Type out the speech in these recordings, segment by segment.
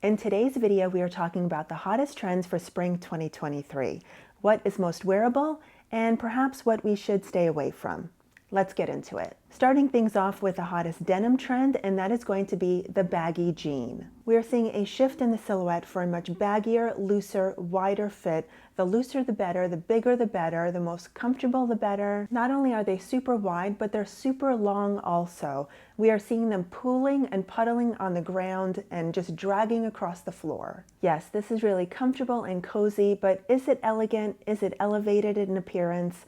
In today's video, we are talking about the hottest trends for spring 2023, what is most wearable, and perhaps what we should stay away from. Let's get into it. Starting things off with the hottest denim trend, and that is going to be the baggy jean. We are seeing a shift in the silhouette for a much baggier, looser, wider fit. The looser the better, the bigger the better, the most comfortable the better. Not only are they super wide, but they're super long also. We are seeing them pooling and puddling on the ground and just dragging across the floor. Yes, this is really comfortable and cozy, but is it elegant? Is it elevated in appearance?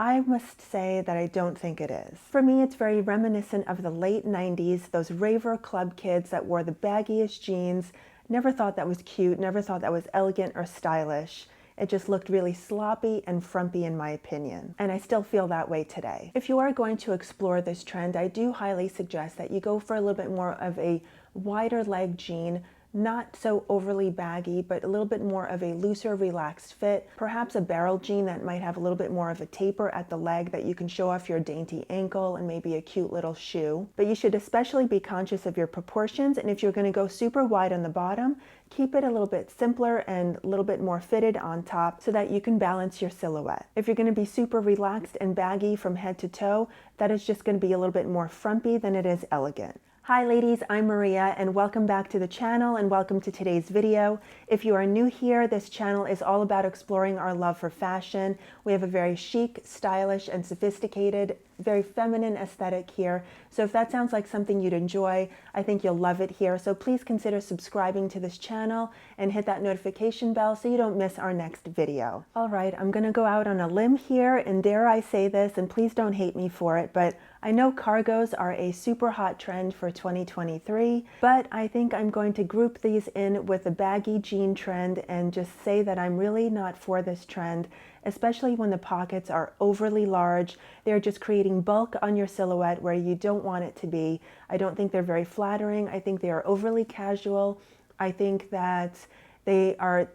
I must say that I don't think it is. For me, it's very reminiscent of the late 90s, those raver club kids that wore the baggiest jeans. Never thought that was cute, never thought that was elegant or stylish. It just looked really sloppy and frumpy in my opinion. And I still feel that way today. If you are going to explore this trend, I do highly suggest that you go for a little bit more of a wider leg jean, not so overly baggy, but a little bit more of a looser, relaxed fit. Perhaps a barrel jean that might have a little bit more of a taper at the leg that you can show off your dainty ankle and maybe a cute little shoe. But you should especially be conscious of your proportions, and if you're going to go super wide on the bottom, keep it a little bit simpler and a little bit more fitted on top so that you can balance your silhouette. If you're going to be super relaxed and baggy from head to toe, that is just going to be a little bit more frumpy than it is elegant. Hi ladies, I'm Maria and welcome back to the channel and welcome to today's video. If you are new here, this channel is all about exploring our love for fashion. We have a very chic, stylish, and sophisticated, very feminine aesthetic here. So if that sounds like something you'd enjoy, I think you'll love it here. So please consider subscribing to this channel and hit that notification bell so you don't miss our next video. All right, I'm gonna go out on a limb here, and dare I say this, and please don't hate me for it, but I know cargos are a super hot trend for 2023, but I think I'm going to group these in with the baggy jean trend and just say that I'm really not for this trend, especially when the pockets are overly large. They're just creating bulk on your silhouette where you don't want it to be. I don't think they're very flattering. I think they are overly casual. I think that they are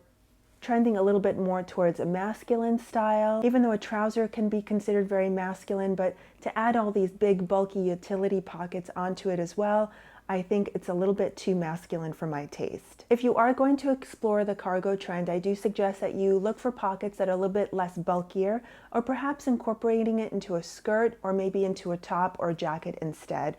trending a little bit more towards a masculine style, even though a trouser can be considered very masculine, but to add all these big bulky utility pockets onto it as well, I think it's a little bit too masculine for my taste. If you are going to explore the cargo trend, I do suggest that you look for pockets that are a little bit less bulkier, or perhaps incorporating it into a skirt or maybe into a top or jacket instead.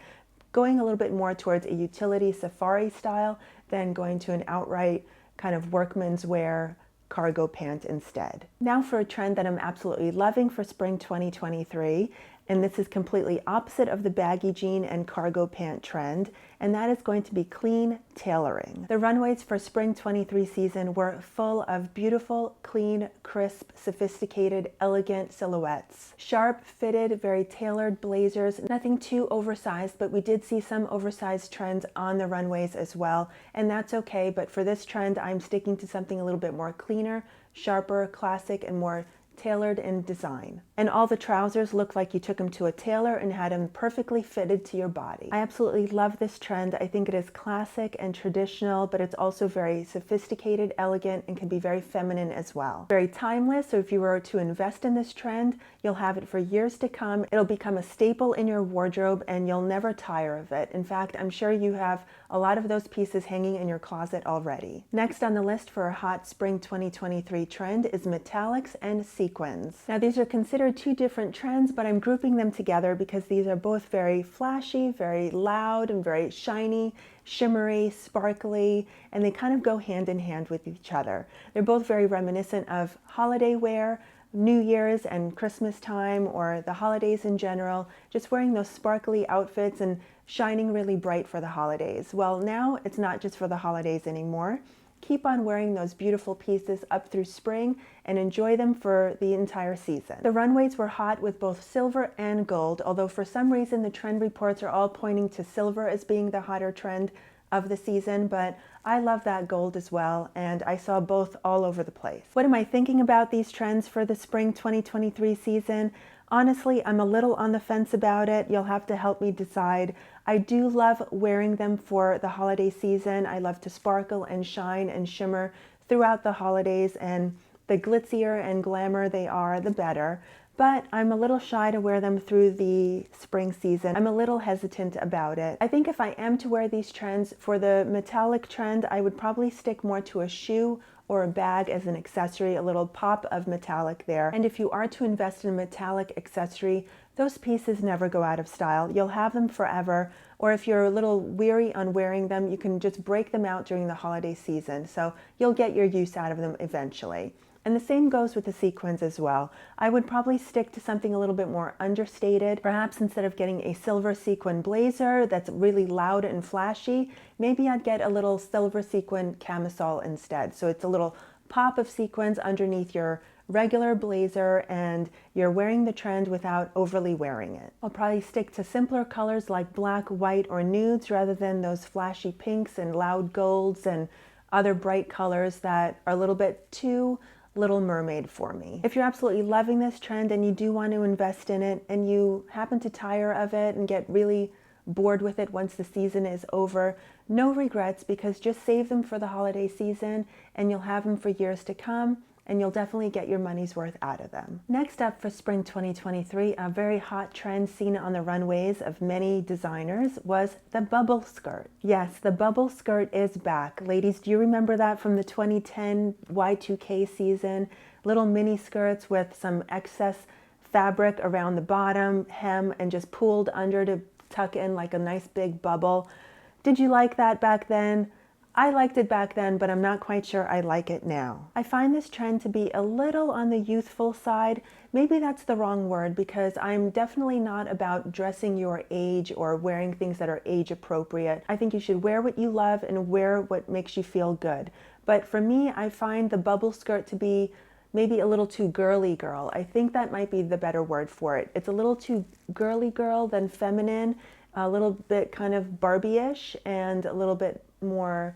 Going a little bit more towards a utility safari style than going to an outright kind of workman's wear cargo pant instead. Now for a trend that I'm absolutely loving for spring 2023, and this is completely opposite of the baggy jean and cargo pant trend, and that is going to be clean tailoring. The runways for spring 23 season were full of beautiful, clean, crisp, sophisticated, elegant silhouettes. Sharp, fitted, very tailored blazers, nothing too oversized, but we did see some oversized trends on the runways as well, and that's okay, but for this trend, I'm sticking to something a little bit more cleaner, sharper, classic, and more tailored in design. And all the trousers look like you took them to a tailor and had them perfectly fitted to your body. I absolutely love this trend. I think it is classic and traditional, but it's also very sophisticated, elegant, and can be very feminine as well. Very timeless, so if you were to invest in this trend, you'll have it for years to come. It'll become a staple in your wardrobe and you'll never tire of it. In fact, I'm sure you have a lot of those pieces hanging in your closet already. Next on the list for a hot spring 2023 trend is metallics and sequins. Now these are considered two different trends, but I'm grouping them together because these are both very flashy, very loud, and very shiny, shimmery, sparkly, and they kind of go hand in hand with each other. They're both very reminiscent of holiday wear, New Year's and Christmas time, or the holidays in general, just wearing those sparkly outfits and shining really bright for the holidays. Well, now it's not just for the holidays anymore. Keep on wearing those beautiful pieces up through spring and enjoy them for the entire season. The runways were hot with both silver and gold, although for some reason the trend reports are all pointing to silver as being the hotter trend of the season, but I love that gold as well, and I saw both all over the place. What am I thinking about these trends for the spring 2023 season? Honestly, I'm a little on the fence about it. You'll have to help me decide. I do love wearing them for the holiday season. I love to sparkle and shine and shimmer throughout the holidays, and the glitzier and glamour they are, the better. but I'm a little shy to wear them through the spring season. I'm a little hesitant about it. I think if I am to wear these trends, for the metallic trend, I would probably stick more to a shoe or a bag as an accessory, a little pop of metallic there. And if you are to invest in a metallic accessory, those pieces never go out of style. You'll have them forever, or if you're a little weary on wearing them, you can just break them out during the holiday season. So you'll get your use out of them eventually. And the same goes with the sequins as well. I would probably stick to something a little bit more understated. Perhaps instead of getting a silver sequin blazer that's really loud and flashy, maybe I'd get a little silver sequin camisole instead. So it's a little pop of sequins underneath your regular blazer and you're wearing the trend without overly wearing it. I'll probably stick to simpler colors like black, white, or nudes rather than those flashy pinks and loud golds and other bright colors that are a little bit too Little Mermaid for me. If you're absolutely loving this trend and you do want to invest in it and you happen to tire of it and get really bored with it once the season is over, no regrets, because just save them for the holiday season and you'll have them for years to come, and you'll definitely get your money's worth out of them. Next up for spring 2023, a very hot trend seen on the runways of many designers was the bubble skirt. Yes, the bubble skirt is back. Ladies, do you remember that from the 2010 Y2K season? Little mini skirts with some excess fabric around the bottom, hem, and just pulled under to tuck in like a nice big bubble. Did you like that back then? I liked it back then, but I'm not quite sure I like it now. I find this trend to be a little on the youthful side. Maybe that's the wrong word, because I'm definitely not about dressing your age or wearing things that are age appropriate. I think you should wear what you love and wear what makes you feel good. But for me, I find the bubble skirt to be maybe a little too girly girl. I think that might be the better word for it. It's a little too girly girl than feminine, a little bit kind of Barbie-ish and a little bit more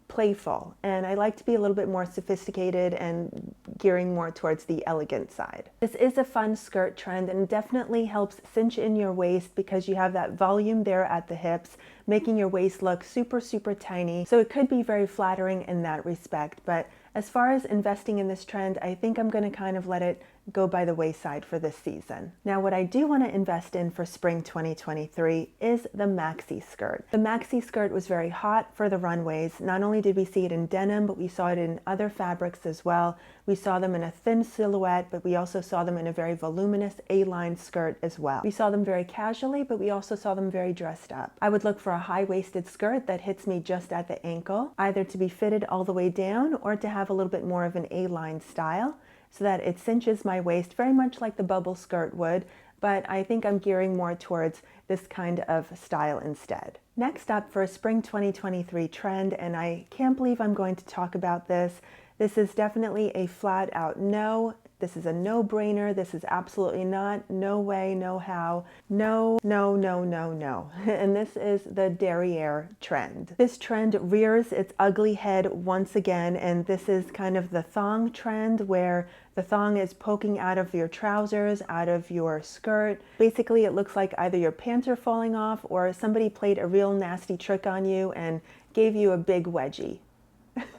playful, and I like to be a little bit more sophisticated and gearing more towards the elegant side. This is a fun skirt trend and definitely helps cinch in your waist because you have that volume there at the hips, making your waist look super, super tiny. So it could be very flattering in that respect. But as far as investing in this trend, I think I'm going to kind of let it go by the wayside for this season. Now, what I do want to invest in for spring 2023 is the maxi skirt. The maxi skirt was very hot for the runways. Not only did we see it in denim, but we saw it in other fabrics as well. We saw them in a thin silhouette, but we also saw them in a very voluminous A-line skirt as well. We saw them very casually, but we also saw them very dressed up. I would look for a high-waisted skirt that hits me just at the ankle, either to be fitted all the way down or to have a little bit more of an A-line style, so that it cinches my waist very much like the bubble skirt would, but I think I'm gearing more towards this kind of style instead. Next up for a spring 2023 trend, and I can't believe I'm going to talk about this. This is definitely a flat out no. This is a no-brainer. This is absolutely not, no way, no how, no, no, no, no, no. And this is the Derriere trend. This trend rears its ugly head once again, and this is kind of the thong trend where the thong is poking out of your trousers, out of your skirt. Basically, it looks like either your pants are falling off or somebody played a real nasty trick on you and gave you a big wedgie.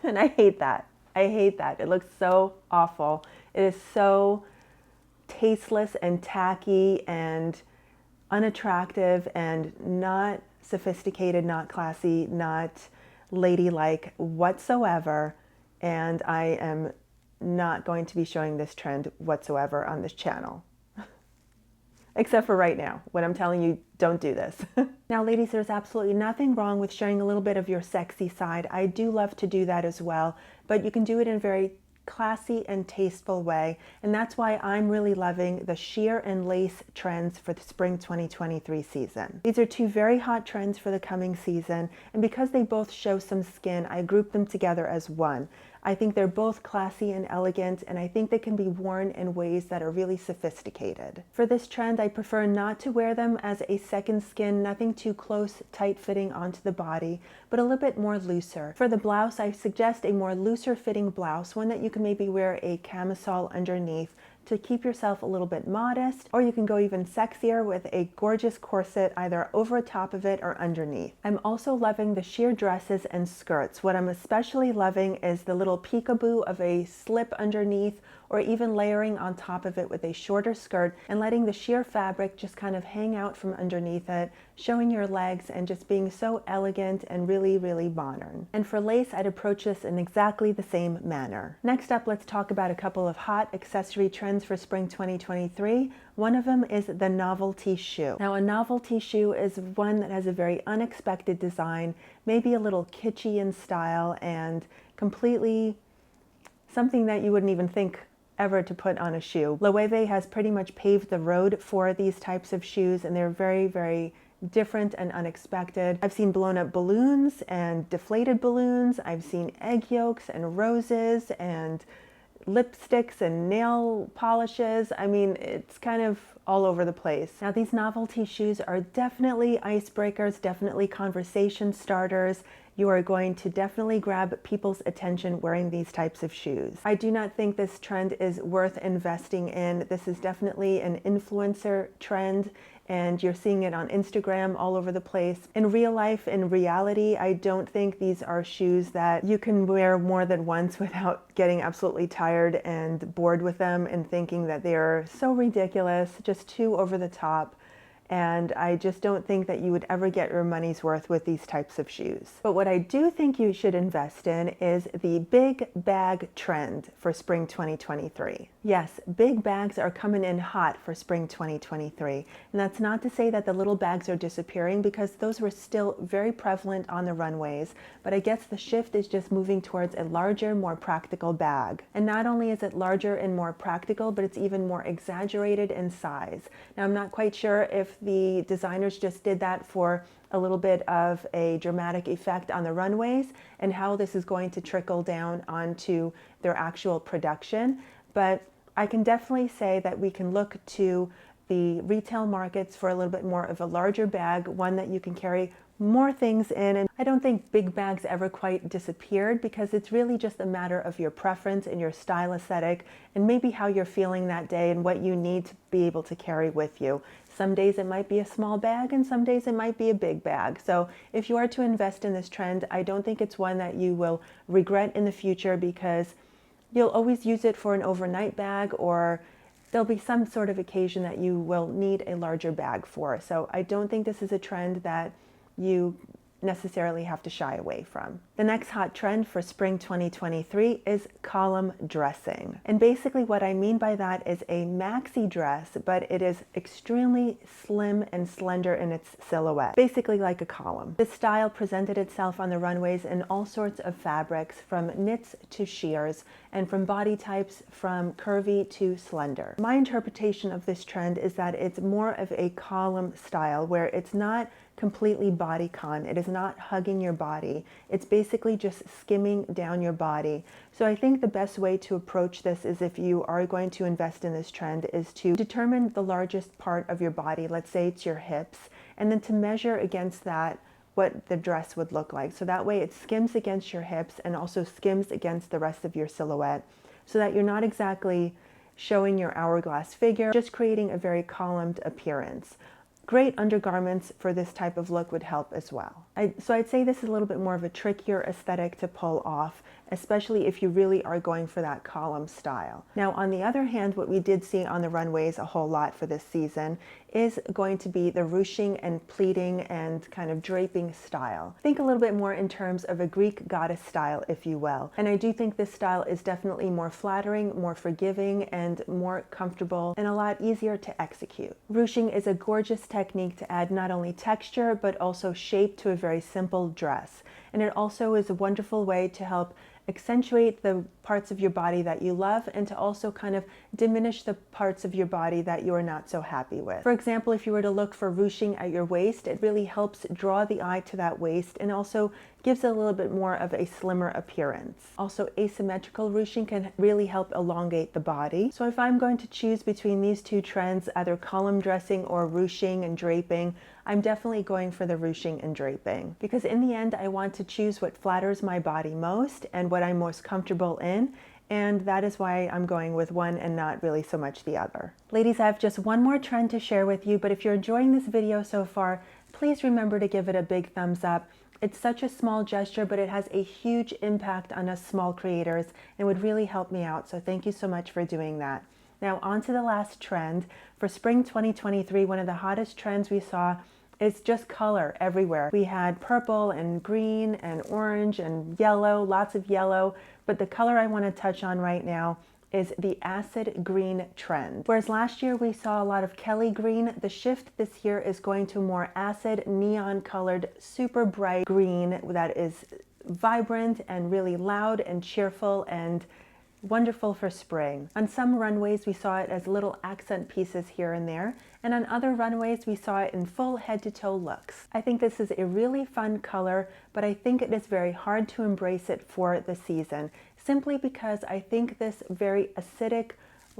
And I hate that. I hate that. It looks so awful. It is so tasteless and tacky and unattractive and not sophisticated, not classy, not ladylike whatsoever. And I am not going to be showing this trend whatsoever on this channel. Except for right now, when I'm telling you, don't do this. Now, ladies, there's absolutely nothing wrong with showing a little bit of your sexy side. I do love to do that as well, but you can do it in a very classy and tasteful way. And that's why I'm really loving the sheer and lace trends for the spring 2023 season. These are two very hot trends for the coming season. And because they both show some skin, I group them together as one. I think they're both classy and elegant, and I think they can be worn in ways that are really sophisticated. For this trend, I prefer not to wear them as a second skin, nothing too close, tight-fitting onto the body, but a little bit more looser. For the blouse, I suggest a more looser fitting blouse, one that you can maybe wear a camisole underneath to keep yourself a little bit modest, or you can go even sexier with a gorgeous corset either over top of it or underneath. I'm also loving the sheer dresses and skirts. What I'm especially loving is the little peekaboo of a slip underneath or even layering on top of it with a shorter skirt and letting the sheer fabric just kind of hang out from underneath it, showing your legs and just being so elegant and really, really modern. And for lace, I'd approach this in exactly the same manner. Next up, let's talk about a couple of hot accessory trends for spring 2023. One of them is the novelty shoe. Now, a novelty shoe is one that has a very unexpected design, maybe a little kitschy in style, and completely something that you wouldn't even think ever to put on a shoe. Loewe has pretty much paved the road for these types of shoes, and they're very, very different and unexpected. I've seen blown up balloons and deflated balloons. I've seen egg yolks and roses and lipsticks and nail polishes. I mean, it's kind of all over the place. Now, these novelty shoes are definitely icebreakers, definitely conversation starters. You are going to definitely grab people's attention wearing these types of shoes. I do not think this trend is worth investing in. This is definitely an influencer trend, and you're seeing it on Instagram all over the place. In real life, in reality, I don't think these are shoes that you can wear more than once without getting absolutely tired and bored with them and thinking that they are so ridiculous, just too over the top. And I just don't think that you would ever get your money's worth with these types of shoes. But what I do think you should invest in is the big bag trend for spring 2023. Yes, big bags are coming in hot for spring 2023. And that's not to say that the little bags are disappearing, because those were still very prevalent on the runways. But I guess the shift is just moving towards a larger, more practical bag. And not only is it larger and more practical, but it's even more exaggerated in size. Now, I'm not quite sure if the designers just did that for a little bit of a dramatic effect on the runways and how this is going to trickle down onto their actual production. But I can definitely say that we can look to the retail markets for a little bit more of a larger bag, one that you can carry more things in. And I don't think big bags ever quite disappeared, because it's really just a matter of your preference and your style aesthetic and maybe how you're feeling that day and what you need to be able to carry with you. Some days it might be a small bag and some days it might be a big bag. So if you are to invest in this trend, I don't think it's one that you will regret in the future, because you'll always use it for an overnight bag, or there'll be some sort of occasion that you will need a larger bag for. So I don't think this is a trend that you necessarily have to shy away from. The next hot trend for spring 2023 is column dressing. And basically what I mean by that is a maxi dress, but it is extremely slim and slender in its silhouette, basically like a column. This style presented itself on the runways in all sorts of fabrics, from knits to sheers, and from body types from curvy to slender. My interpretation of this trend is that it's more of a column style, where it's not completely bodycon. It is not hugging your body. It's basically just skimming down your body. So I think the best way to approach this is, if you are going to invest in this trend, is to determine the largest part of your body. Let's say it's your hips, and then to measure against that what the dress would look like. So that way it skims against your hips and also skims against the rest of your silhouette, so that you're not exactly showing your hourglass figure, just creating a very columned appearance. Great undergarments for this type of look would help as well. So I'd say this is a little bit more of a trickier aesthetic to pull off, especially if you really are going for that column style. Now, on the other hand, what we did see on the runways a whole lot for this season is going to be the ruching and pleating and kind of draping style. Think a little bit more in terms of a Greek goddess style, if you will. And I do think this style is definitely more flattering, more forgiving, and more comfortable, and a lot easier to execute. Ruching is a gorgeous technique to add not only texture, but also shape to a very simple dress. And it also is a wonderful way to help accentuate the parts of your body that you love, and to also kind of diminish the parts of your body that you are not so happy with. For example, if you were to look for ruching at your waist, it really helps draw the eye to that waist and also gives it a little bit more of a slimmer appearance. Also, asymmetrical ruching can really help elongate the body. So if I'm going to choose between these two trends, either column dressing or ruching and draping, I'm definitely going for the ruching and draping, because in the end, I want to choose what flatters my body most and what I'm most comfortable in. And that is why I'm going with one and not really so much the other. Ladies, I have just one more trend to share with you, but if you're enjoying this video so far, please remember to give it a big thumbs up. It's such a small gesture, but it has a huge impact on us small creators and would really help me out. So thank you so much for doing that. Now on to the last trend. For spring 2023, one of the hottest trends we saw is just color everywhere. We had purple and green and orange and yellow, lots of yellow, but the color I want to touch on right now is the acid green trend. Whereas last year we saw a lot of Kelly green, the shift this year is going to more acid, neon colored, super bright green that is vibrant and really loud and cheerful and wonderful for spring. On some runways we saw it as little accent pieces here and there, and on other runways we saw it in full head-to-toe looks. I think this is a really fun color, but I think it is very hard to embrace it for the season, simply because I think this very acidic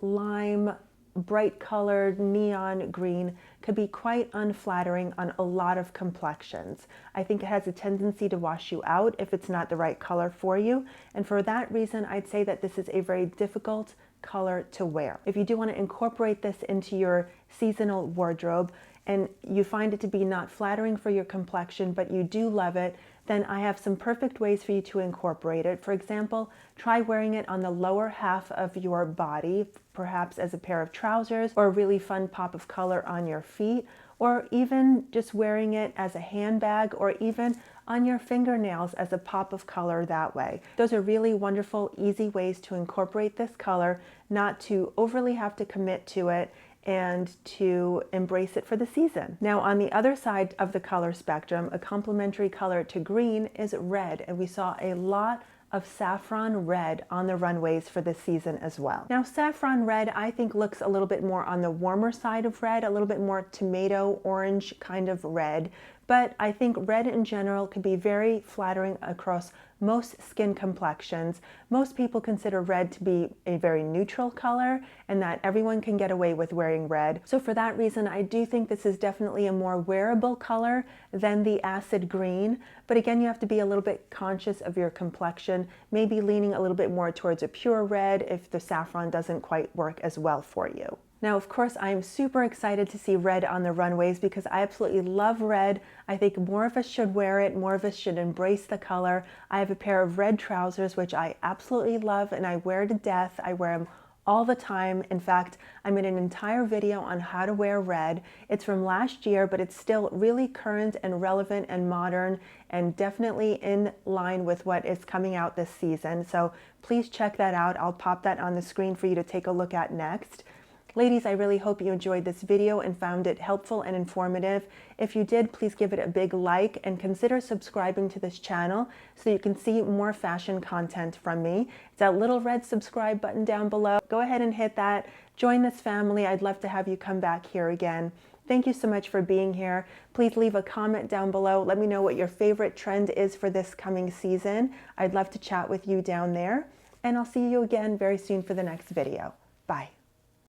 lime, bright colored neon green could be quite unflattering on a lot of complexions. I think it has a tendency to wash you out if it's not the right color for you, and for that reason I'd say that this is a very difficult color to wear. If you do want to incorporate this into your seasonal wardrobe and you find it to be not flattering for your complexion but you do love it, then I have some perfect ways for you to incorporate it. For example, try wearing it on the lower half of your body, perhaps as a pair of trousers or a really fun pop of color on your feet, or even just wearing it as a handbag or even on your fingernails as a pop of color that way. Those are really wonderful, easy ways to incorporate this color, not to overly have to commit to it and to embrace it for the season. Now on the other side of the color spectrum, a complementary color to green is red, and we saw a lot of saffron red on the runways for this season as well. Now saffron red I think looks a little bit more on the warmer side of red, a little bit more tomato orange kind of red, but I think red in general can be very flattering across most skin complexions. Most people consider red to be a very neutral color and that everyone can get away with wearing red. So for that reason, I do think this is definitely a more wearable color than the acid green. But again, you have to be a little bit conscious of your complexion, maybe leaning a little bit more towards a pure red if the saffron doesn't quite work as well for you. Now, of course, I'm super excited to see red on the runways because I absolutely love red. I think more of us should wear it, more of us should embrace the color. I have a pair of red trousers, which I absolutely love and I wear to death. I wear them all the time. In fact, I made an entire video on how to wear red. It's from last year, but it's still really current and relevant and modern and definitely in line with what is coming out this season. So please check that out. I'll pop that on the screen for you to take a look at next. Ladies, I really hope you enjoyed this video and found it helpful and informative. If you did, please give it a big like and consider subscribing to this channel so you can see more fashion content from me. It's that little red subscribe button down below. Go ahead and hit that. Join this family. I'd love to have you come back here again. Thank you so much for being here. Please leave a comment down below. Let me know what your favorite trend is for this coming season. I'd love to chat with you down there. And I'll see you again very soon for the next video. Bye.